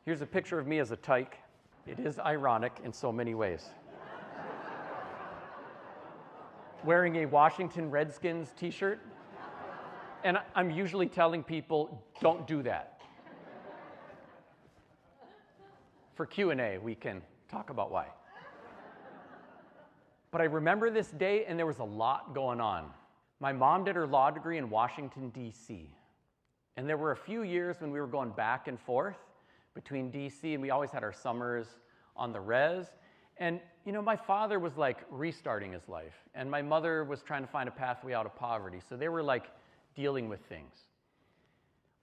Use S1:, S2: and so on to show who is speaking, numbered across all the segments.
S1: Here's a picture of me as a tyke. It is ironic in so many ways. Wearing a Washington Redskins t-shirt. And I'm usually telling people, don't do that. For Q&A, we can talk about why. But I remember this day, and there was a lot going on. My mom did her law degree in Washington, D.C. And there were a few years when we were going back and forth between D.C., and we always had our summers on the res. And, you know, my father was like restarting his life, and my mother was trying to find a pathway out of poverty. So they were like dealing with things.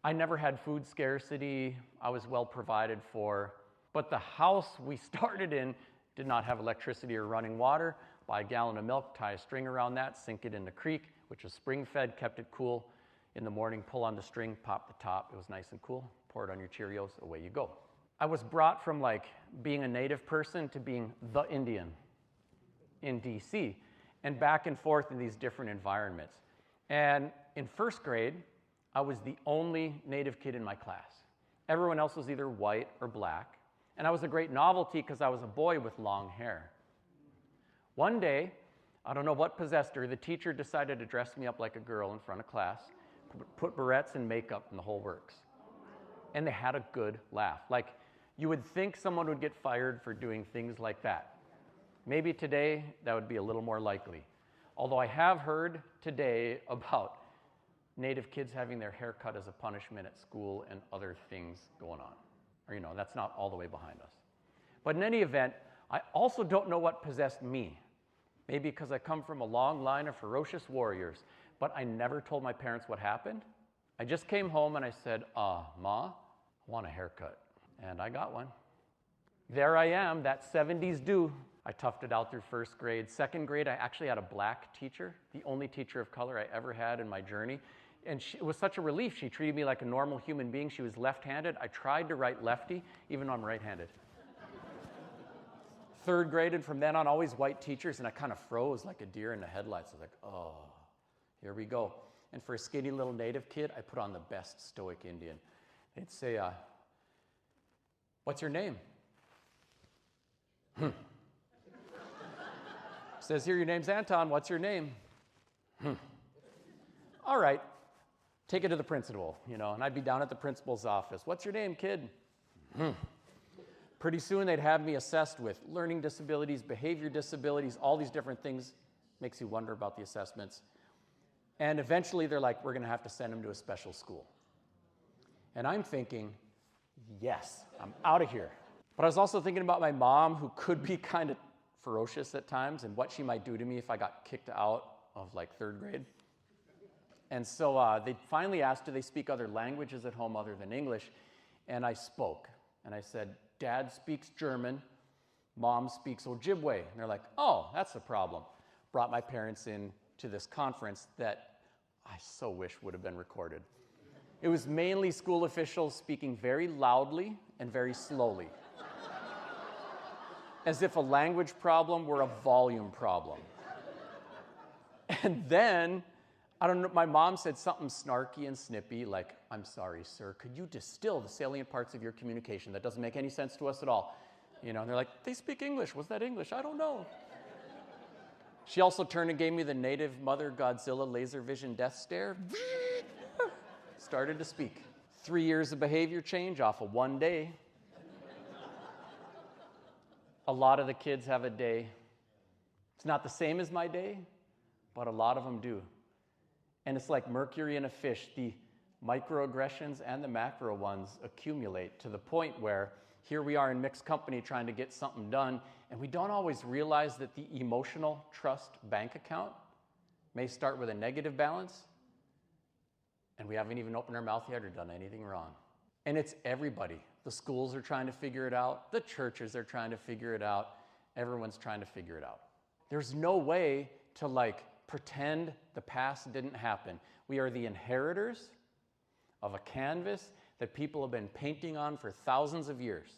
S1: I never had food scarcity. I was well provided for. But the house we started in did not have electricity or running water. Buy a gallon of milk, tie a string around that, sink it in the creek, which was spring-fed, kept it cool. In the morning, pull on the string, pop the top. It was nice and cool. Pour it on your Cheerios, away you go. I was brought from like being a native person to being the Indian in DC, and back and forth in these different environments. And in first grade, I was the only native kid in my class. Everyone else was either white or black. And I was a great novelty because I was a boy with long hair. One day, I don't know what possessed her, the teacher decided to dress me up like a girl in front of class, put barrettes and makeup and the whole works. And they had a good laugh. Like, you would think someone would get fired for doing things like that. Maybe today, that would be a little more likely. Although I have heard today about native kids having their hair cut as a punishment at school and other things going on. Or, you know, that's not all the way behind us. But in any event, I also don't know what possessed me. Maybe because I come from a long line of ferocious warriors. But I never told my parents what happened. I just came home and I said, Ma, I want a haircut. And I got one. There I am, that 70s do. I toughed it out through first grade. Second grade, I actually had a black teacher, the only teacher of color I ever had in my journey. And it was such a relief. She treated me like a normal human being. She was left-handed. I tried to write lefty, even though I'm right-handed. Third grade, and from then on, always white teachers, and I kind of froze like a deer in the headlights. I was like, oh, here we go. And for a skinny little native kid, I put on the best stoic Indian. They'd say, what's your name? Says here, your name's Anton. What's your name? All right. Take it to the principal, you know, and I'd be down at the principal's office. What's your name, kid? Pretty soon they'd have me assessed with learning disabilities, behavior disabilities, all these different things. Makes you wonder about the assessments. And eventually they're like, we're going to have to send him to a special school. And I'm thinking, yes, I'm out of here. But I was also thinking about my mom, who could be kind of ferocious at times, and what she might do to me if I got kicked out of like third grade. And so they finally asked, do they speak other languages at home other than English? And I spoke. And I said, Dad speaks German, Mom speaks Ojibwe. And they're like, oh, that's the problem. Brought my parents in to this conference that I so wish would have been recorded. It was mainly school officials speaking very loudly and very slowly. As if a language problem were a volume problem. And then, I don't know, my mom said something snarky and snippy, like, I'm sorry, sir, could you distill the salient parts of your communication? That doesn't make any sense to us at all. You know, and they're like, they speak English. Was that English? I don't know. She also turned and gave me the native Mother Godzilla laser vision death stare. Started to speak. 3 years of behavior change off of one day. A lot of the kids have a day. It's not the same as my day, but a lot of them do. And it's like mercury in a fish. The microaggressions and the macro ones accumulate to the point where here we are in mixed company trying to get something done, and we don't always realize that the emotional trust bank account may start with a negative balance, and we haven't even opened our mouth yet or done anything wrong. And it's everybody. The schools are trying to figure it out. The churches are trying to figure it out. Everyone's trying to figure it out. There's no way to like pretend the past didn't happen. We are the inheritors of a canvas that people have been painting on for thousands of years.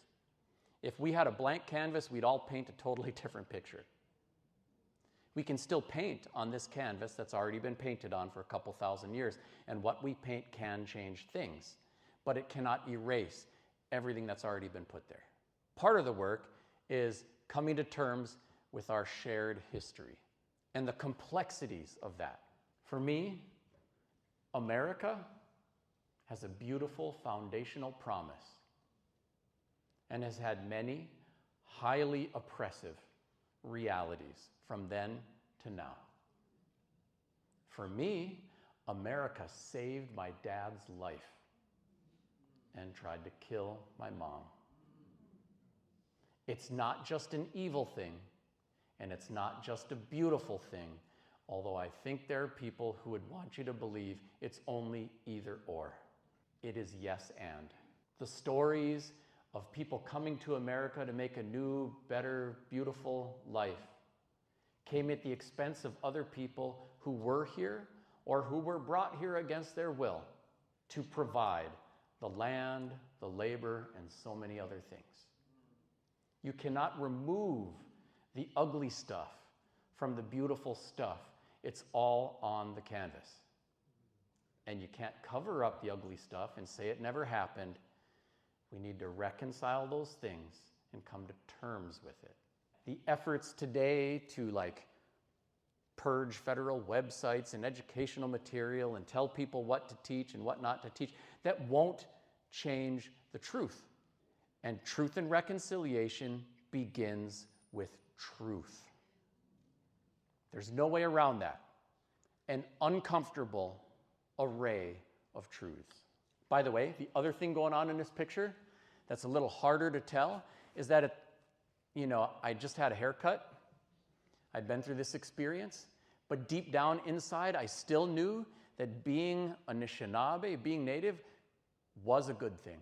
S1: If we had a blank canvas, we'd all paint a totally different picture. We can still paint on this canvas that's already been painted on for a couple thousand years, and what we paint can change things, but it cannot erase. everything that's already been put there. Part of the work is coming to terms with our shared history and the complexities of that. For me, America has a beautiful foundational promise and has had many highly oppressive realities from then to now. For me, America saved my dad's life and tried to kill my mom. It's not just an evil thing, and it's not just a beautiful thing, although I think there are people who would want you to believe it's only either or. It is yes and. The stories of people coming to America to make a new, better, beautiful life came at the expense of other people who were here or who were brought here against their will to provide the land, the labor, and so many other things. You cannot remove the ugly stuff from the beautiful stuff. It's all on the canvas. And you can't cover up the ugly stuff and say it never happened. We need to reconcile those things and come to terms with it. The efforts today to purge federal websites and educational material and tell people what to teach and what not to teach, that won't change the truth. And truth and reconciliation begins with truth. There's no way around that. An uncomfortable array of truths. By the way, the other thing going on in this picture that's a little harder to tell is that, I just had a haircut. I'd been through this experience, but deep down inside, I still knew that being Anishinaabe, being Native, was a good thing.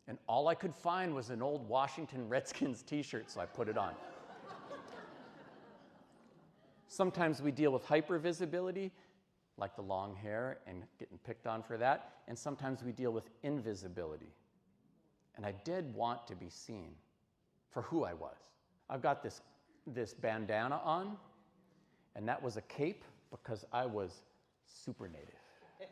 S1: And all I could find was an old Washington Redskins t-shirt, so I put it on. Sometimes we deal with hypervisibility, like the long hair and getting picked on for that, and sometimes we deal with invisibility. And I did want to be seen for who I was. I've got this bandana on, and that was a cape because I was super Native.